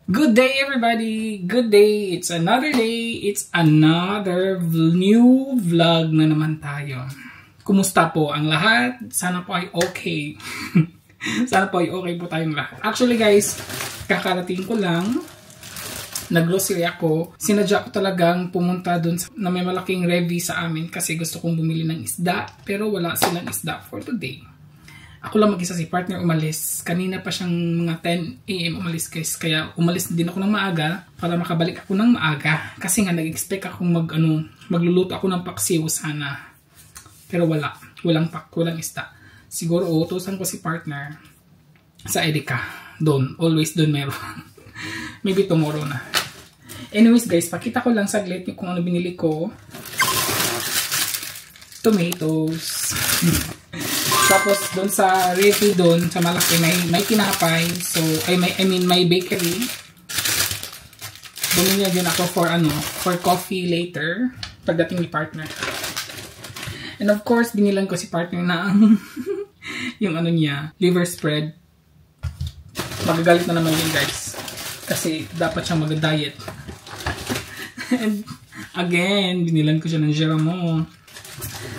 Good day everybody! Good day! It's another day. It's another new vlog na naman tayo. Kumusta po ang lahat? Sana po ay okay. Sana po ay okay po tayong lahat. Actually guys, kakarating ko lang. Nag-grocery ako. Sinadya ko talagang pumunta dun na may malaking Revi sa amin kasi gusto kong bumili ng isda. Pero wala silang isda for today. Ako lang mag-isa, si partner umalis. Kanina pa siyang mga 10 AM umalis guys. Kaya umalis din ako ng maaga para makabalik ako ng maaga. Kasi nga nag-expect akong magluluto ako ng paksiw sana. Pero wala. Walang isda. Siguro utusan ko si partner sa Edeka. Doon. Always doon meron. Maybe tomorrow na. Anyways guys, pakita ko lang saglit kung ano binili ko. Tomatoes. Tapos doon sa Revi doon, sa malaki, may tinapay. So, may bakery. Bumili din ako for coffee later. Pagdating ni partner. And of course, binilan ko si partner na yung niya, liver spread. Magagalit na naman yun guys. Kasi dapat siyang mag-diet. And again, binilan ko siya ng Geramo.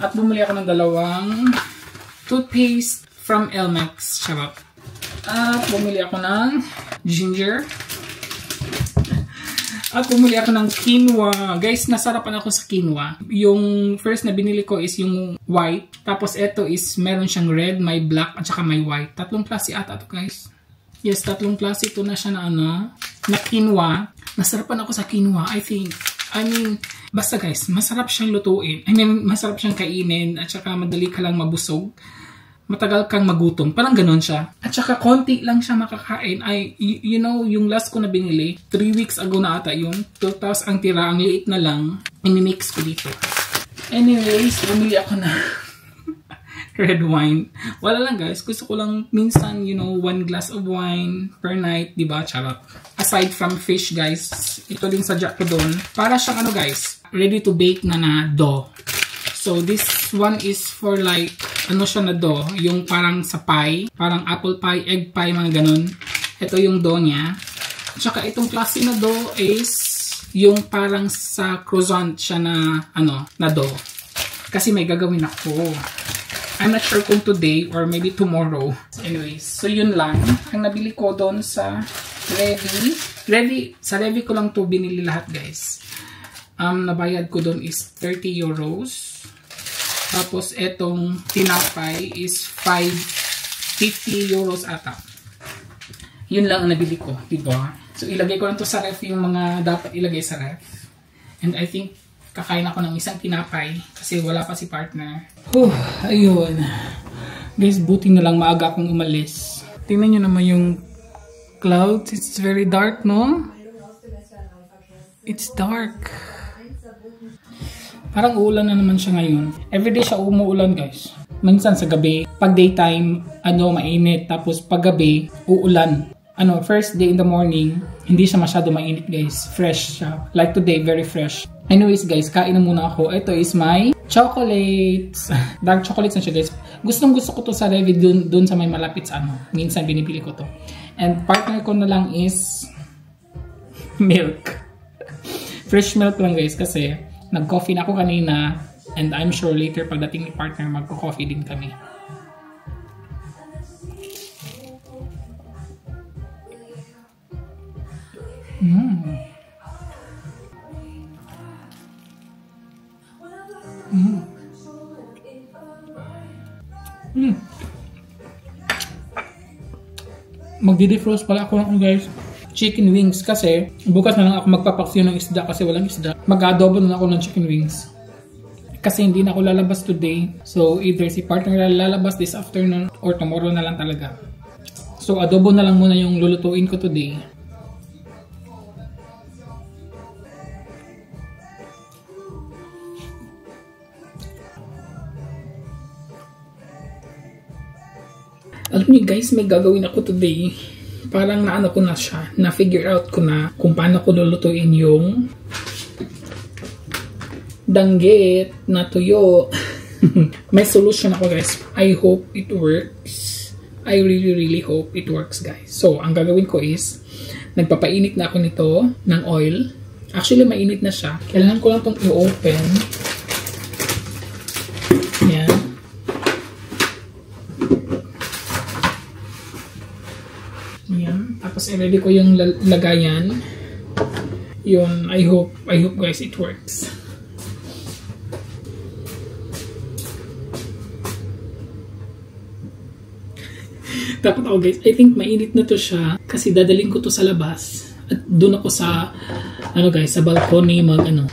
At bumili ako ng dalawang toothpaste from Elmex. Charot. At bumili ako ng ginger. At bumili ako ng quinoa. Guys, nasarapan ako sa quinoa. Yung first na binili ko is yung white. Tapos ito is meron siyang red, may black, at saka may white. Tatlong klase ata ito guys. Yes, tatlong klase ito na siya na quinoa. Nasarapan ako sa quinoa. I mean, basta guys, masarap siyang lutuin. Masarap siyang kainin. At saka madali ka lang mabusog. Matagal kang magutom. Parang ganon siya. At saka konti lang siya makakain. You know, yung last ko na binili, 3 weeks ago na ata yun. Tapos ang tira, ang liit na lang, inimix ko dito. Anyways, bumili ako na red wine. Wala lang guys. Gusto ko lang minsan, 1 glass of wine per night. Diba? Charot. Aside from fish guys, ito din sadya ko doon. Para siyang guys, ready to bake na dough. So this one is for like, siya na dough, yung parang sa pie, parang apple pie, egg pie, mga ganun. Ito yung dough niya. Tsaka itong klase na dough is yung parang sa croissant siya na dough. Kasi may gagawin ako. I'm not sure kung today or maybe tomorrow. Anyways, so yun lang. Ang nabili ko doon sa Revi. Sa Revi ko lang to binili lahat guys. Nabayad ko doon is 30 euros. Tapos, etong tinapay is 50 euros ata. Yun lang ang nabili ko, diba? So, ilagay ko lang to sa ref yung mga dapat ilagay sa ref. And I think, kakain ako ng isang tinapay kasi wala pa si partner. Ayun. Guys, buti na lang maaga akong umalis. Tingnan nyo naman yung clouds. It's very dark, no? It's dark. Parang uulan na naman siya ngayon. Everyday siya umuulan guys. Minsan sa gabi, pag daytime, mainit. Tapos pag gabi, uulan. First day in the morning, hindi siya masyado mainit guys. Fresh siya. Like today, very fresh. Anyways guys, kain na muna ako. Ito is my chocolates. Dark chocolates na siya guys. Gustong gusto ko to sa Revi dun sa may malapit sa Minsan binibili ko to. And partner ko na lang is milk. Fresh milk lang guys kasi nag-coffee na ako kanina and I'm sure later pagdating ni partner magko-coffee din kami. Magdi-defrost pala ako guys. Chicken wings kasi bukas na lang ako magpapaksiyo ng isda kasi walang isda. Mag-adobo na ako ng chicken wings. Kasi hindi na ako lalabas today. So either si partner lalabas this afternoon or tomorrow na lang talaga. So adobo na lang muna yung lulutuin ko today. Alam niyo guys, may gagawin ako today. Parang ko na siya, na-figure out ko na kung paano ko lulutuin yung danggit na tuyo. May solution ako guys. I hope it works. I really hope it works, guys. So, ang gagawin ko is, nagpapainit na ako nito ng oil. Actually, mainit na siya. Kailangan ko lang itong i-open. Yan. Yan. Tapos, i-ready ko yung lagayan. Yun, I hope guys it works. Takot ako guys. I think mainit na to siya kasi dadaling ko to sa labas. At doon ako sa ano guys, sa balcony mag ano.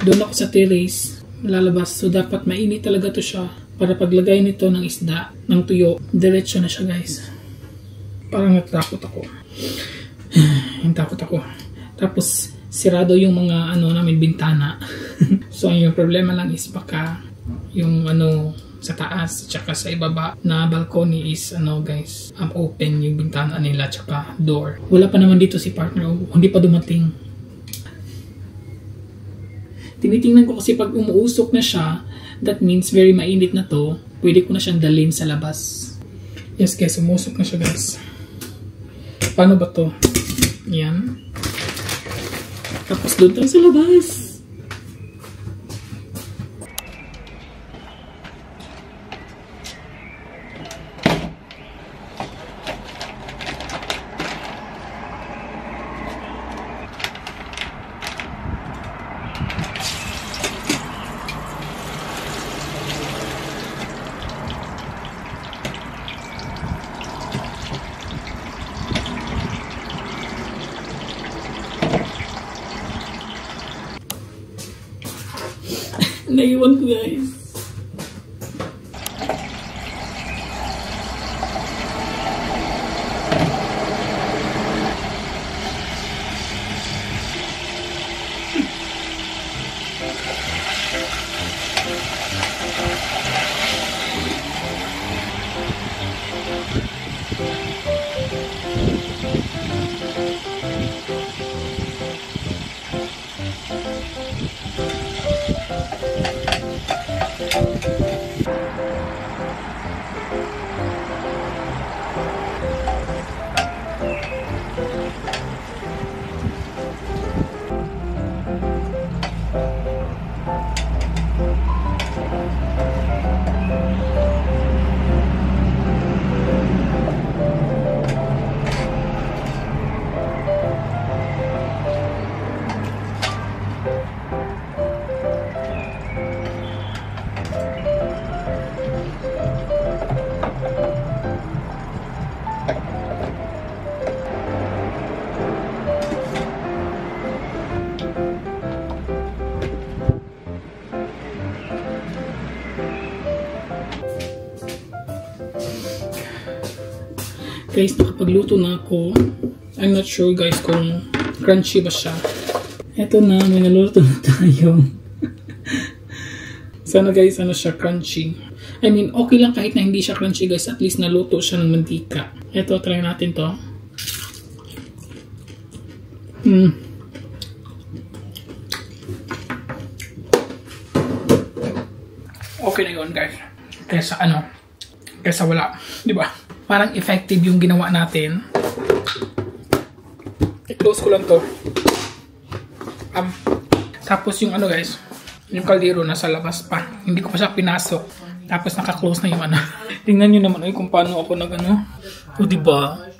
Doon ako sa terrace lalabas. So dapat mainit talaga to siya para paglagay nito ng isda, ng tuyo, diretso na siya guys. Parang natakot ako. Takot ako. Tapos sirado yung mga ano namin bintana. So yung problema lang is baka yung ano sa taas tsaka sa ibaba na balcony is ano guys, open yung bintana nila tsaka door. Wala pa naman dito si partner, hindi pa dumating. Tinitingnan ko kasi pag umuusok na siya, that means very mainit na to, pwede ko na siyang dalhin sa labas. Yes guys, umusok na siya guys. Paano ba to? Yan. Tapos doon tayo sa labas. Naiwan ko guys. Guys, nakapagluto na ako. I'm not sure guys kung crunchy ba siya. Eto na, may naluto na tayo. Sana guys, ano siya, crunchy. I mean, okay lang kahit na hindi siya crunchy guys. At least naluto siya ng mantika. Eto, try natin to. Okay na yun guys. Kaysa ano, kaysa wala. Diba? Parang effective yung ginawa natin. I-close ko lang to. Tapos yung ano guys, yung kaldero nasa labas pa. Hindi ko pa siya pinasok. Tapos naka-close na yung ano. Tingnan nyo naman kung paano ako nag ano. O diba?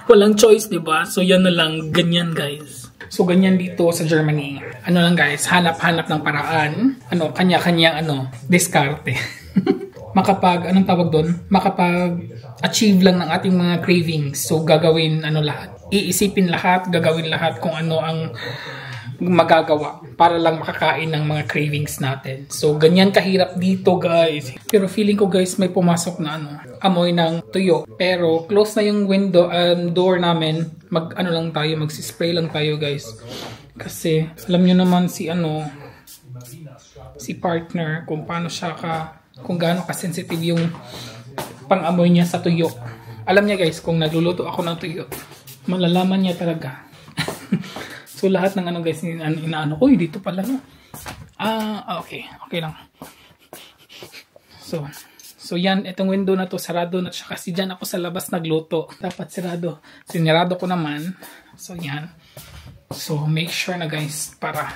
Walang choice diba? So yan na lang. Ganyan guys. So ganyan dito sa Germany. Ano lang guys, hanap-hanap ng paraan. Ano, kanya-kanyang ano, diskarte. Anong tawag doon? Makapag-achieve lang ng ating mga cravings. So, gagawin ano lahat. Iisipin lahat, gagawin lahat kung ano ang magagawa para lang makakain ng mga cravings natin. So, ganyan kahirap dito, guys. Pero feeling ko, guys, may pumasok na ano, amoy ng tuyo. Pero, close na yung window and door namin. Ano lang tayo, magsispray lang tayo, guys. Kasi, alam nyo naman si partner, kung paano siya kung gaano ka-sensitive yung pang-amoy niya sa tuyo. Alam niya guys, kung nagluluto ako ng tuyo, malalaman niya talaga. So lahat ng ano guys, inaano ko, dito pala no. Okay. Okay lang. So yan, itong window na to sarado na siya kasi dyan ako sa labas nagluto. Dapat sarado. Sinirado ko naman. So yan. So make sure na guys para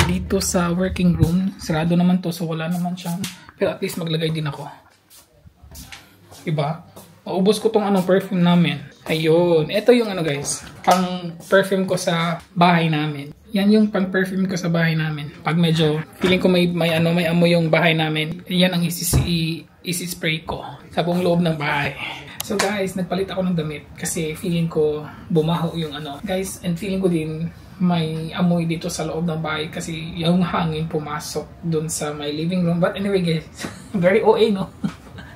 dito sa working room, sarado naman to. So wala naman siyang, pero at least maglagay din ako. Diba? Maubos ko tong perfume namin. Ayun. Ito yung guys, pang perfume ko sa bahay namin. Yan yung pang perfume ko sa bahay namin. Pag medyo feeling ko may amoy yung bahay namin, yan ang isi-spray ko sa buong loob ng bahay. So guys, nagpalit ako ng damit kasi feeling ko bumaho yung Guys, and feeling ko din may amoy dito sa loob ng bahay kasi yung hangin pumasok dun sa my living room. But anyway guys, very OA no?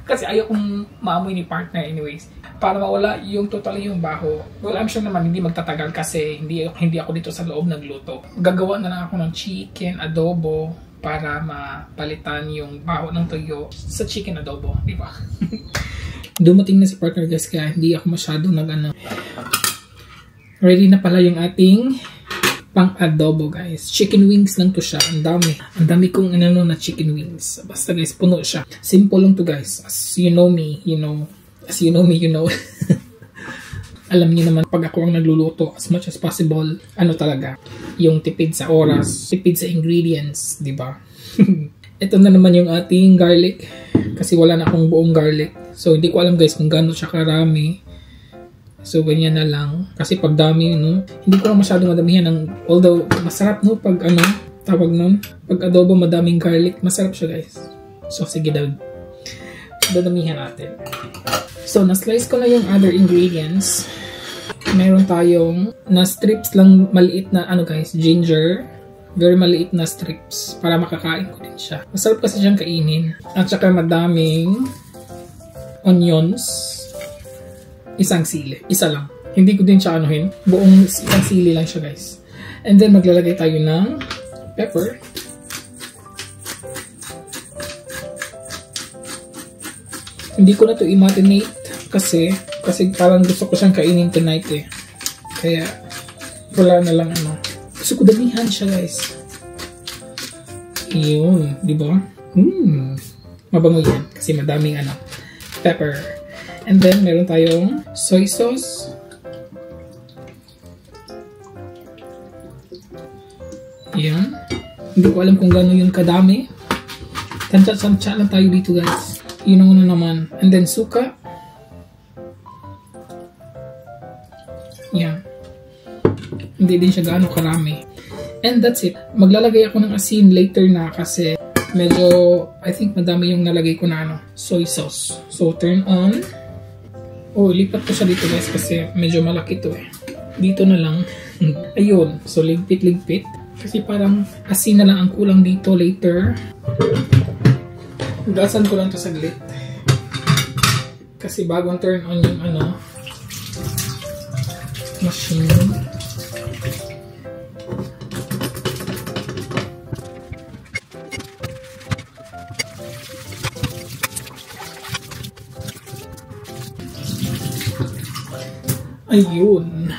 Kasi ayaw kong maamoy ni partner anyways. Para mawala yung totally yung baho. Well, I'm sure naman hindi magtatagal kasi hindi ako dito sa loob nagluto. Gagawa na lang ako ng chicken adobo para mapalitan yung baho ng tuyo sa chicken adobo, di ba? Dumating na si partner guys kaya hindi ako masyado Ready na pala yung ating pang adobo guys. Chicken wings lang to siya. Ang dami. Ang dami kong na chicken wings. Basta guys, puno siya. Simple lang to guys. As you know me, you know. As you know me, you know. Alam niyo naman pag ako ang nagluluto as much as possible, talaga, yung tipid sa oras, tipid sa ingredients, di ba? Ito na naman yung ating garlic kasi wala na akong buong garlic. So hindi ko alam guys kung gaano siya karami. So ganyan na lang kasi pag dami hindi ko lang masyadong madamihan although masarap pag tawag pag adobo madaming garlic, masarap siya guys. So sige daw. Dadamihan natin. So, na-slice ko na yung other ingredients. Meron tayong na-strips lang maliit na guys, ginger. Very maliit na strips para makakain ko din siya. Masarap kasi siyang kainin. At saka madaming onions. Isang sili. Isa lang. Hindi ko din siya buong isang sili lang siya guys. And then maglalagay tayo ng pepper. Hindi ko na to i-marinate kasi parang gusto ko siyang kainin tonight Kaya wala na lang Gusto ko damihan siya guys. Yun, di ba? Mabango yan kasi madaming pepper. And then meron tayong soy sauce. Yan. Hindi ko alam kung gano'n yun kadami. Tansya lang tayo dito guys. Yun ang naman. And then suka. Yan. Hindi din siya gaano karami. And that's it. Maglalagay ako ng asin later na kasi medyo, I think madami yung nalagay ko na soy sauce. So turn on. Lipat ko siya dito guys kasi medyo malaki to Dito na lang. Ayun. So ligpit. Kasi parang asin na lang ang kulang dito later. Gasan ko lang to saglit. Kasi bagong turn on yung machine. Ayun.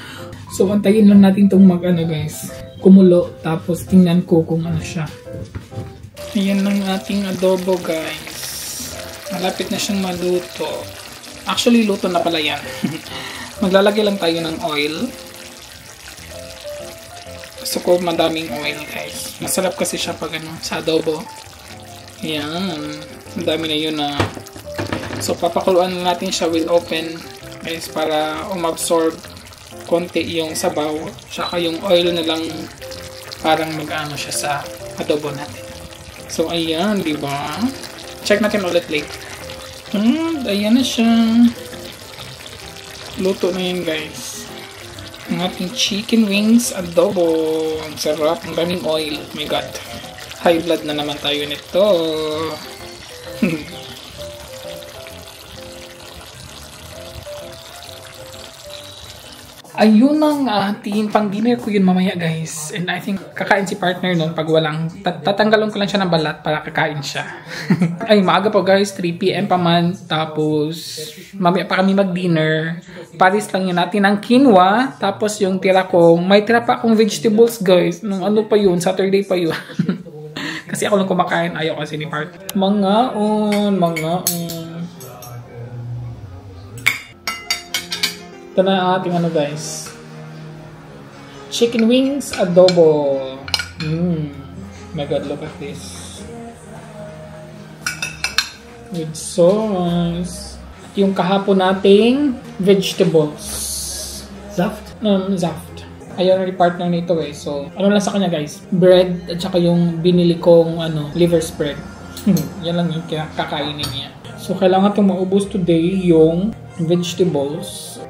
So antayin lang natin tong guys, kumulo tapos tingnan ko kung siya. Ayan ang ating adobo guys. Malapit na siyang maluto. Actually luto na pala yan. Maglalagay lang tayo ng oil. Gusto ko madaming oil guys. Masarap kasi siya pag sa adobo. Ayan. Madami na yun So papakuluan na natin siya with open guys para umabsorb konti yung sabaw. Tsaka yung oil na lang parang siya sa adobo natin. So, ayan, di ba? Check natin ulit later. Ayan na siya. Luto na yun, guys. Ang ating chicken wings adobo. Ang sarap. Ang daming oil. Oh my God. High blood na naman tayo nito. Ayun ang ating pang-dinner ko yun mamaya guys. And I think kakain si partner nun pag walang, tatanggalon ko lang siya ng balat para kakain siya. Ay, maaga pa guys, 3 PM pa man. Tapos, mamaya pa kami mag-dinner. Paris lang yun natin ng quinoa. Tapos yung tira ko, may tira pa akong vegetables guys. Nung ano pa yun, Saturday pa yun. Kasi ako lang kumakain, ayaw kasi ni Part. Mangaon. Ito na ating ano guys. Chicken wings adobo. My God, look at this. With sauce. Yung kahapon nating vegetables. Saft? Zaft. Ayaw na partner nito eh. So, ano lang sa kanya guys? Bread at saka yung binili kong liver spread. Yan lang yung kakainin niya. So, kailangan itong maubos today yung vegetables.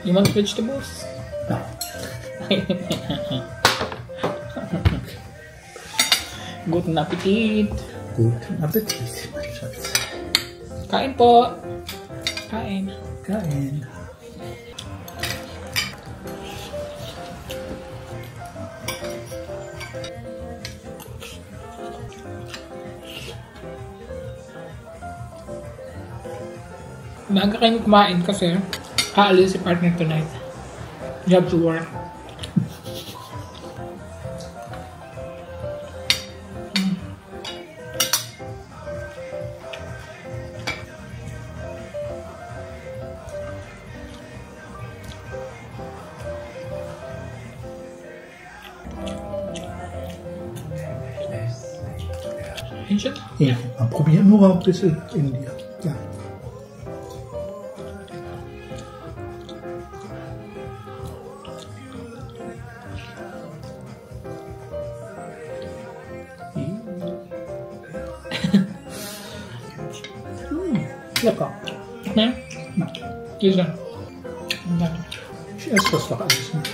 You want vegetables? No. Guten Appetit! Guten Appetit, mein Schatz. Kain po! Kain. Kain. Maaga kayo kumain kasi aalis si partner tonight. You have to work. Ja, man probiert nur ein bisschen in dir. Ja. Lecker. Ne? Diese. Ich esse das doch alles nicht.